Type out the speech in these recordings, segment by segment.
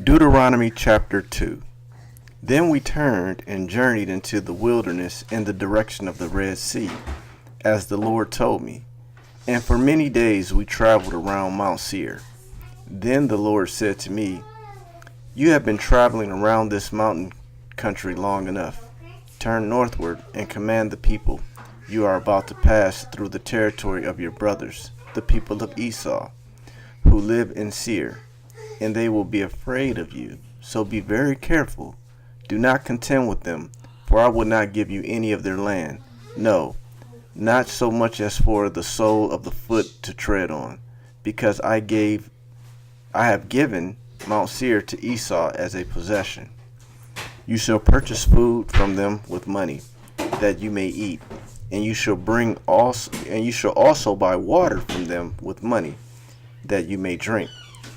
Deuteronomy chapter 2. Then we turned and journeyed into the wilderness in the direction of the Red Sea, as the Lord told me. And for many days we traveled around Mount Seir. Then the Lord said to me, "You have been traveling around this mountain country long enough. Turn northward and command the people. You are about to pass through the territory of your brothers, the people of Esau, who live in Seir, and they will be afraid of you. So be very careful. Do not contend with them, for I will not give you any of their land. No, not so much as for the sole of the foot to tread on, because I have given Mount Seir to Esau as a possession. You shall purchase food from them with money, that you may eat, and you shall also buy water from them with money, that you may drink.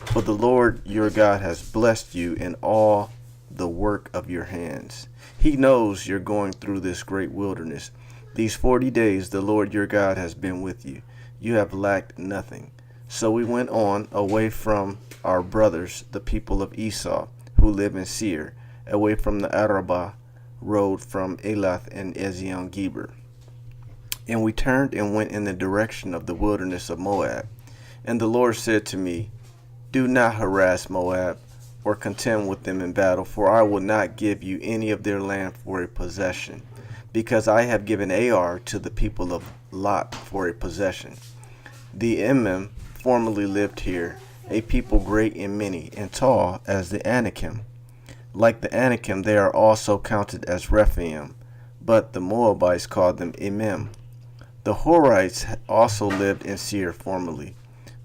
For the Lord your God has blessed you in all the work of your hands. He knows you're going through this great wilderness. These 40 days the Lord your God has been with you. You have lacked nothing." So we went on away from our brothers, the people of Esau, who live in Seir, away from the Arabah road from Elath and Ezion-Geber. And we turned and went in the direction of the wilderness of Moab. And the Lord said to me, "Do not harass Moab, or contend with them in battle, for I will not give you any of their land for a possession, because I have given Ar to the people of Lot for a possession. The Emim formerly lived here, a people great and many, and tall as the Anakim. Like the Anakim, they are also counted as Rephaim, but the Moabites called them Emim. The Horites also lived in Seir formerly,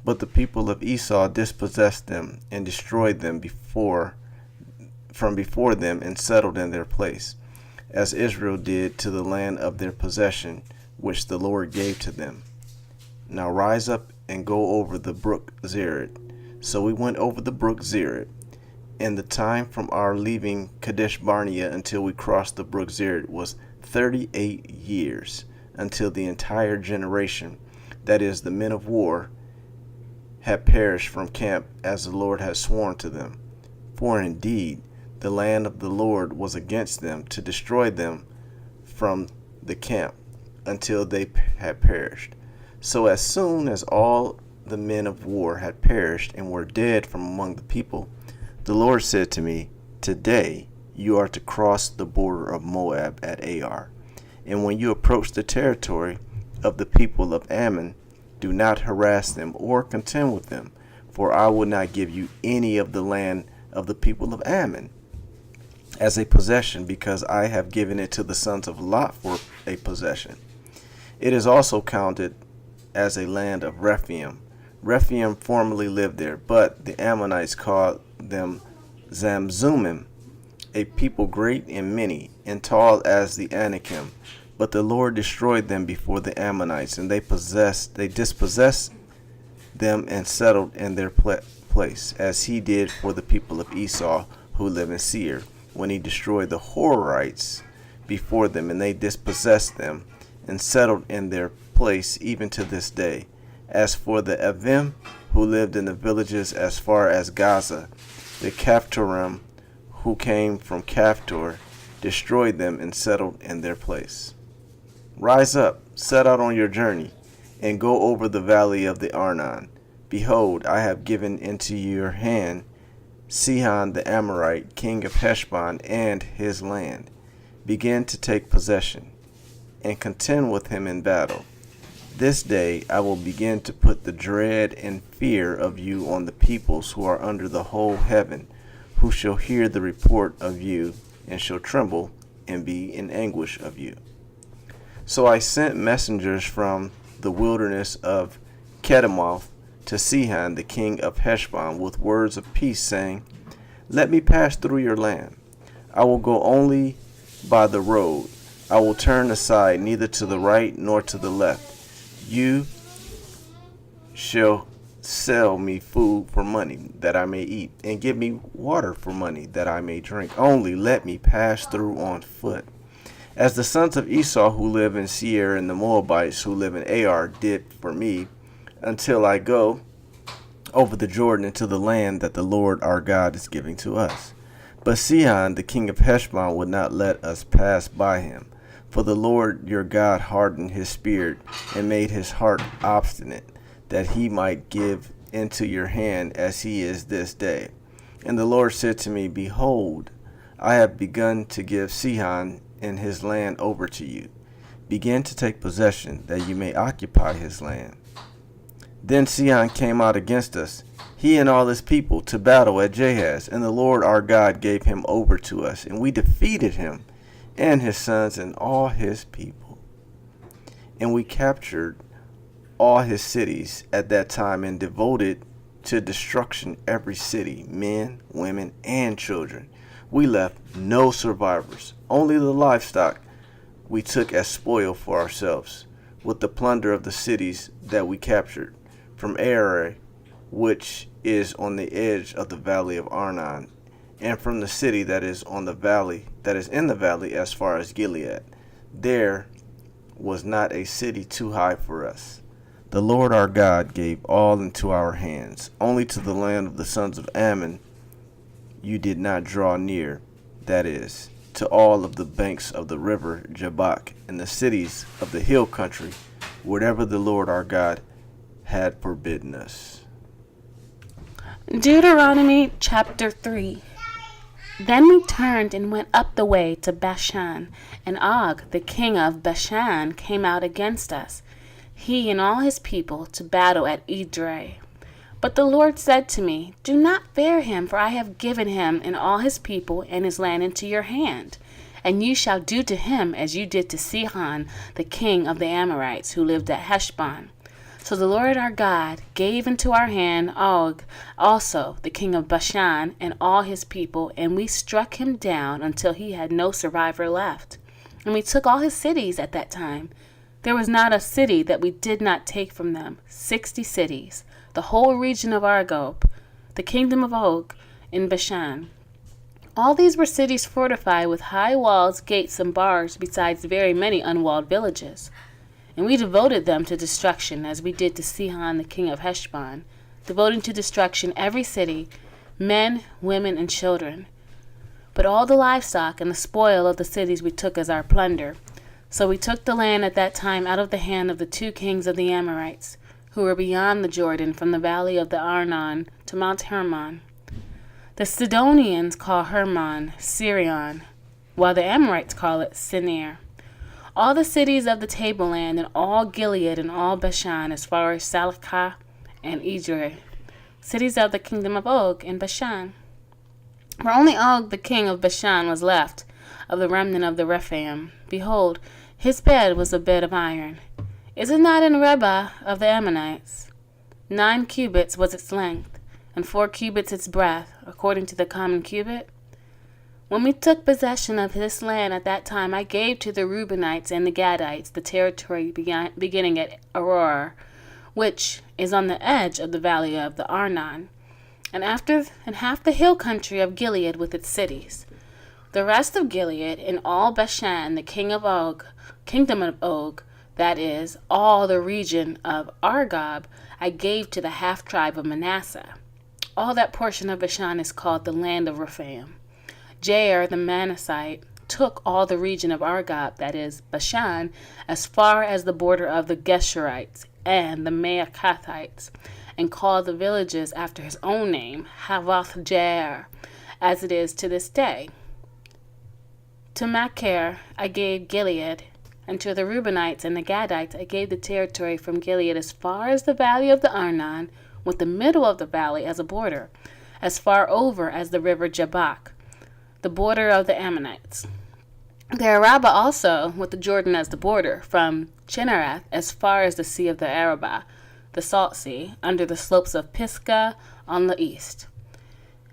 but the people of Esau dispossessed them and destroyed them from before them and settled in their place, as Israel did to the land of their possession, which the Lord gave to them. Now rise up and go over the brook Zered." So we went over the brook Zered, and the time from our leaving Kadesh Barnea until we crossed the brook Zered was 38 years, until the entire generation, that is, the men of war, had perished from camp as the Lord had sworn to them. For indeed, the land of the Lord was against them to destroy them from the camp until they had perished. So as soon as all the men of war had perished and were dead from among the people, the Lord said to me, "Today you are to cross the border of Moab at Ar. And when you approach the territory of the people of Ammon, do not harass them or contend with them, for I will not give you any of the land of the people of Ammon as a possession, because I have given it to the sons of Lot for a possession. It is also counted as a land of Rephaim. Rephaim formerly lived there, but the Ammonites called them Zamzummim, a people great and many, and tall as the Anakim. But the Lord destroyed them before the Ammonites, and they dispossessed them and settled in their place, as he did for the people of Esau who live in Seir, when he destroyed the Horites before them, and they dispossessed them and settled in their place even to this day. As for the Avim who lived in the villages as far as Gaza, the Caphtorim who came from Caphtor destroyed them and settled in their place. Rise up, set out on your journey, and go over the valley of the Arnon. Behold, I have given into your hand Sihon the Amorite, king of Heshbon, and his land. Begin to take possession, and contend with him in battle. This day I will begin to put the dread and fear of you on the peoples who are under the whole heaven, who shall hear the report of you, and shall tremble and be in anguish of you." So I sent messengers from the wilderness of Kedemoth to Sihon the king of Heshbon with words of peace, saying, "Let me pass through your land. I will go only by the road. I will turn aside neither to the right nor to the left. You shall sell me food for money, that I may eat, and give me water for money, that I may drink. Only let me pass through on foot, as the sons of Esau who live in Seir and the Moabites who live in Ar did for me, until I go over the Jordan into the land that the Lord our God is giving to us. But Sihon, the king of Heshbon, would not let us pass by him. For the Lord your God hardened his spirit and made his heart obstinate, that he might give into your hand as he is this day. And the Lord said to me, Behold, I have begun to give Sihon and his land over to you. Begin to take possession, that you may occupy his land. Then Sihon came out against us, he and all his people, to battle at Jahaz, and the Lord our God gave him over to us, and we defeated him and his sons and all his people. And we captured all his cities at that time and devoted to destruction every city, men, women, and children. We left no survivors, only the livestock we took as spoil for ourselves, with the plunder of the cities that we captured, from Arai, which is on the edge of the valley of Arnon, and from the city that is in the valley as far as Gilead. There was not a city too high for us. The Lord our God gave all into our hands. Only to the land of the sons of Ammon you did not draw near, that is, to all of the banks of the river Jabbok, and the cities of the hill country, whatever the Lord our God had forbidden us. Deuteronomy chapter 3. Then we turned and went up the way to Bashan, and Og, the king of Bashan, came out against us, he and all his people, to battle at Edrei. But the Lord said to me, Do not fear him, for I have given him and all his people and his land into your hand. And you shall do to him as you did to Sihon, the king of the Amorites, who lived at Heshbon. So the Lord our God gave into our hand Og, also the king of Bashan, and all his people, and we struck him down until he had no survivor left. And we took all his cities at that time. There was not a city that we did not take from them, 60 cities, the whole region of Argob, the kingdom of Og, in Bashan. All these were cities fortified with high walls, gates, and bars, besides very many unwalled villages. And we devoted them to destruction, as we did to Sihon the king of Heshbon, devoting to destruction every city, men, women, and children. But all the livestock and the spoil of the cities we took as our plunder. So we took the land at that time out of the hand of the 2 kings of the Amorites, who were beyond the Jordan, from the valley of the Arnon to Mount Hermon. The Sidonians call Hermon Sirion, while the Amorites call it Sinir. All the cities of the tableland, and all Gilead, and all Bashan, as far as Salcah and Edrei, cities of the kingdom of Og in Bashan. For only Og the king of Bashan was left, of the remnant of the Rephaim. Behold, his bed was a bed of iron. Is it not in Reba of the Ammonites? 9 cubits was its length, and 4 cubits its breadth, according to the common cubit. When we took possession of this land at that time, I gave to the Reubenites and the Gadites the territory beginning at Aroer, which is on the edge of the valley of the Arnon, and half the hill country of Gilead with its cities. The rest of Gilead and all Bashan, the kingdom of Og, that is, all the region of Argob, I gave to the half-tribe of Manasseh. All that portion of Bashan is called the land of Rephaim. Jair the Manassite took all the region of Argob, that is, Bashan, as far as the border of the Geshurites and the Maacathites, and called the villages after his own name, Havoth Jair, as it is to this day. To Machir I gave Gilead, and to the Reubenites and the Gadites I gave the territory from Gilead as far as the valley of the Arnon, with the middle of the valley as a border, as far over as the river Jabbok, the border of the Ammonites. The Arabah also, with the Jordan as the border, from Chinnereth as far as the sea of the Arabah, the salt sea, under the slopes of Pisgah on the east.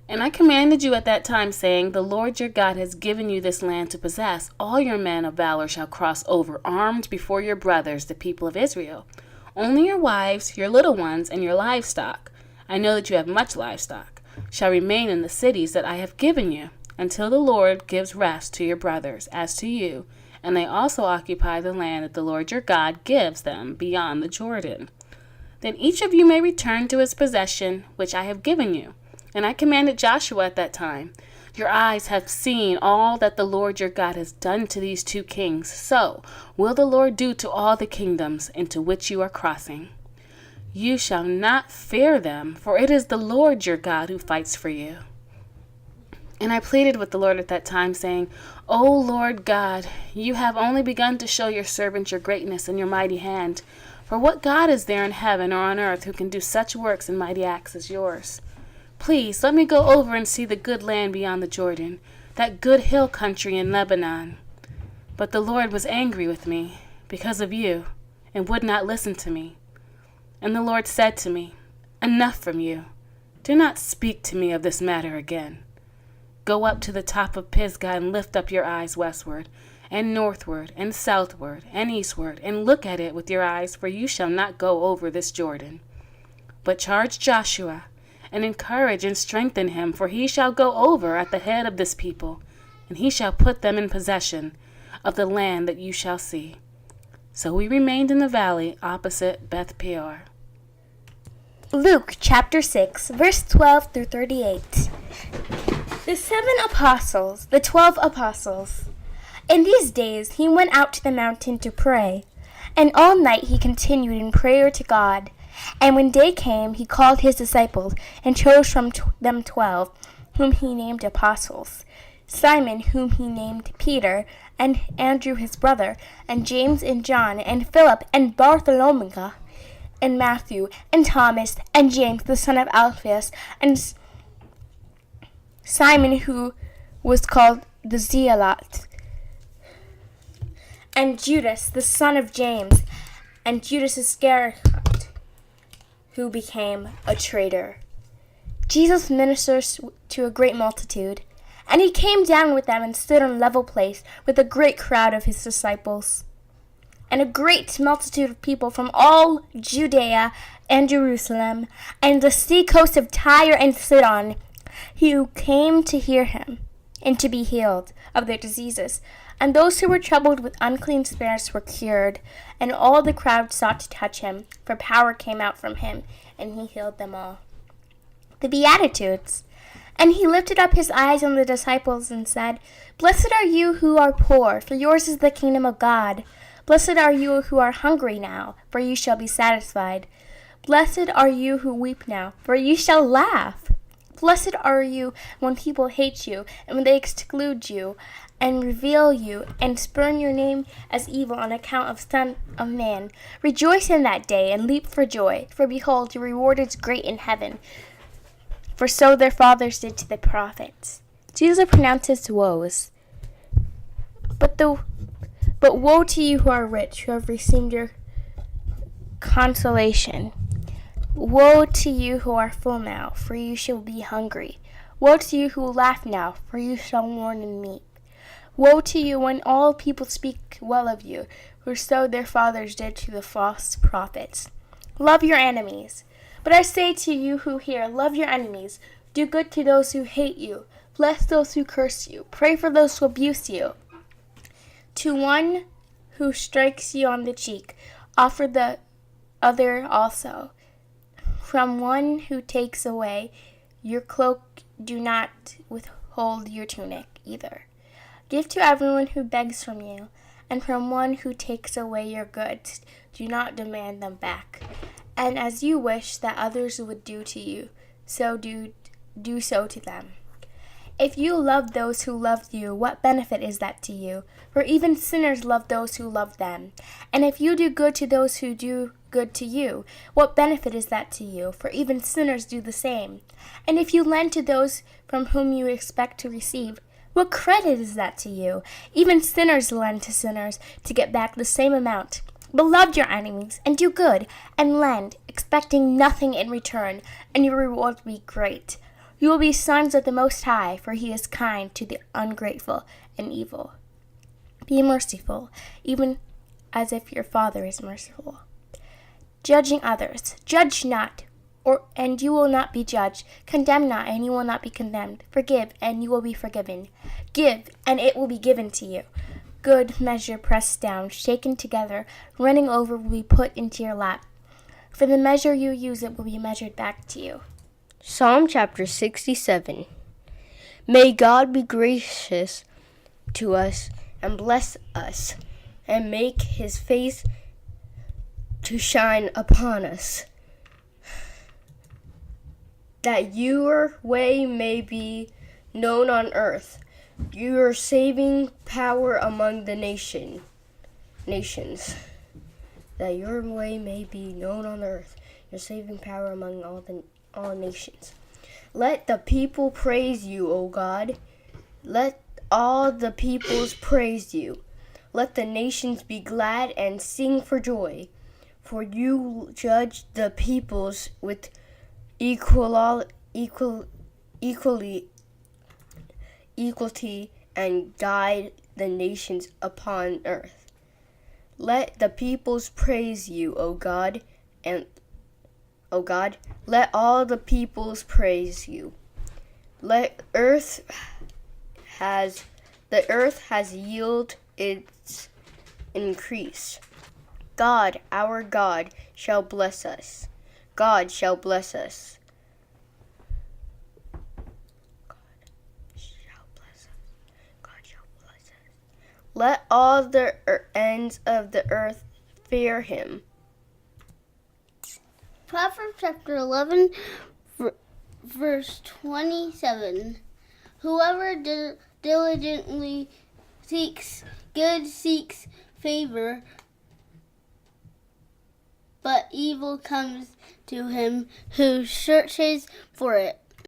And I commanded you at that time, saying, The Lord your God has given you this land to possess. All your men of valor shall cross over, armed before your brothers, the people of Israel. Only your wives, your little ones, and your livestock, I know that you have much livestock, shall remain in the cities that I have given you, until the Lord gives rest to your brothers, as to you, and they also occupy the land that the Lord your God gives them beyond the Jordan. Then each of you may return to his possession, which I have given you. And I commanded Joshua at that time, your eyes have seen all that the Lord your God has done to these two kings. So will the Lord do to all the kingdoms into which you are crossing. You shall not fear them, for it is the Lord your God who fights for you. And I pleaded with the Lord at that time, saying, O Lord God, you have only begun to show your servant your greatness and your mighty hand. For what God is there in heaven or on earth who can do such works and mighty acts as yours? Please let me go over and see the good land beyond the Jordan, that good hill country in Lebanon. But the Lord was angry with me because of you, and would not listen to me. And the Lord said to me, Enough from you. Do not speak to me of this matter again. Go up to the top of Pisgah and lift up your eyes westward, and northward, and southward, and eastward, and look at it with your eyes, for you shall not go over this Jordan. But charge Joshua, and encourage and strengthen him, for he shall go over at the head of this people, and he shall put them in possession of the land that you shall see. So we remained in the valley opposite Beth Peor. Luke chapter 6, verse 12 through 38. The 12 apostles. In these days he went out to the mountain to pray, and all night he continued in prayer to God. And when day came, he called his disciples, and chose from them 12, whom he named apostles: Simon, whom he named Peter, and Andrew his brother, and James and John, and Philip, and Bartholomew, and Matthew, and Thomas, and James the son of Alphaeus, and Simon, who was called the Zealot, and Judas the son of James, and Judas Iscariot, who became a traitor. Jesus ministers to a great multitude, and he came down with them and stood on a level place with a great crowd of his disciples, and a great multitude of people from all Judea and Jerusalem, and the sea coast of Tyre and Sidon, who came to hear him and to be healed of their diseases. And those who were troubled with unclean spirits were cured, and all the crowd sought to touch him, for power came out from him, and he healed them all. The Beatitudes. And he lifted up his eyes on the disciples and said, Blessed are you who are poor, for yours is the kingdom of God. Blessed are you who are hungry now, for you shall be satisfied. Blessed are you who weep now, for you shall laugh. Blessed are you when people hate you, and when they exclude you, and revile you, and spurn your name as evil on account of Son of Man. Rejoice in that day, and leap for joy, for behold, your reward is great in heaven. For so their fathers did to the prophets. Jesus pronounces woes. But woe to you who are rich, who have received your consolation. Woe to you who are full now, for you shall be hungry. Woe to you who laugh now, for you shall mourn and weep. Woe to you when all people speak well of you, for so their fathers did to the false prophets. Love your enemies. But I say to you who hear, love your enemies. Do good to those who hate you. Bless those who curse you. Pray for those who abuse you. To one who strikes you on the cheek, offer the other also. From one who takes away your cloak, do not withhold your tunic either. Give to everyone who begs from you, and from one who takes away your goods, do not demand them back. And as you wish that others would do to you, so do so to them. If you love those who love you, what benefit is that to you? For even sinners love those who love them. And if you do good to those who do good to you, what benefit is that to you? For even sinners do the same. And if you lend to those from whom you expect to receive, what credit is that to you? Even sinners lend to sinners to get back the same amount. But love your enemies, and do good, and lend, expecting nothing in return, and your reward will be great. You will be sons of the Most High, for he is kind to the ungrateful and evil. Be merciful, even as if your Father is merciful. Judging others, judge not, and you will not be judged. Condemn not, and you will not be condemned. Forgive, and you will be forgiven. Give, and it will be given to you. Good measure pressed down, shaken together, running over will be put into your lap. For the measure you use, it will be measured back to you. Psalm chapter 67. May God be gracious to us and bless us and make his face to shine upon us, that your way may be known on earth, your saving power among the nations. That your way may be known on earth, your saving power among all nations. Let the people praise you, O God. Let all the peoples praise you. Let the nations be glad and sing for joy. For you judge the peoples with equality and guide the nations upon earth. Let the peoples praise you, O God, and O God, let all the peoples praise you. The earth has yielded its increase. God, our God, shall bless us. God shall bless us. God shall bless us. Let all the ends of the earth fear him. Proverbs chapter 11, verse 27. Whoever diligently seeks good seeks favor, but evil comes to him who searches for it.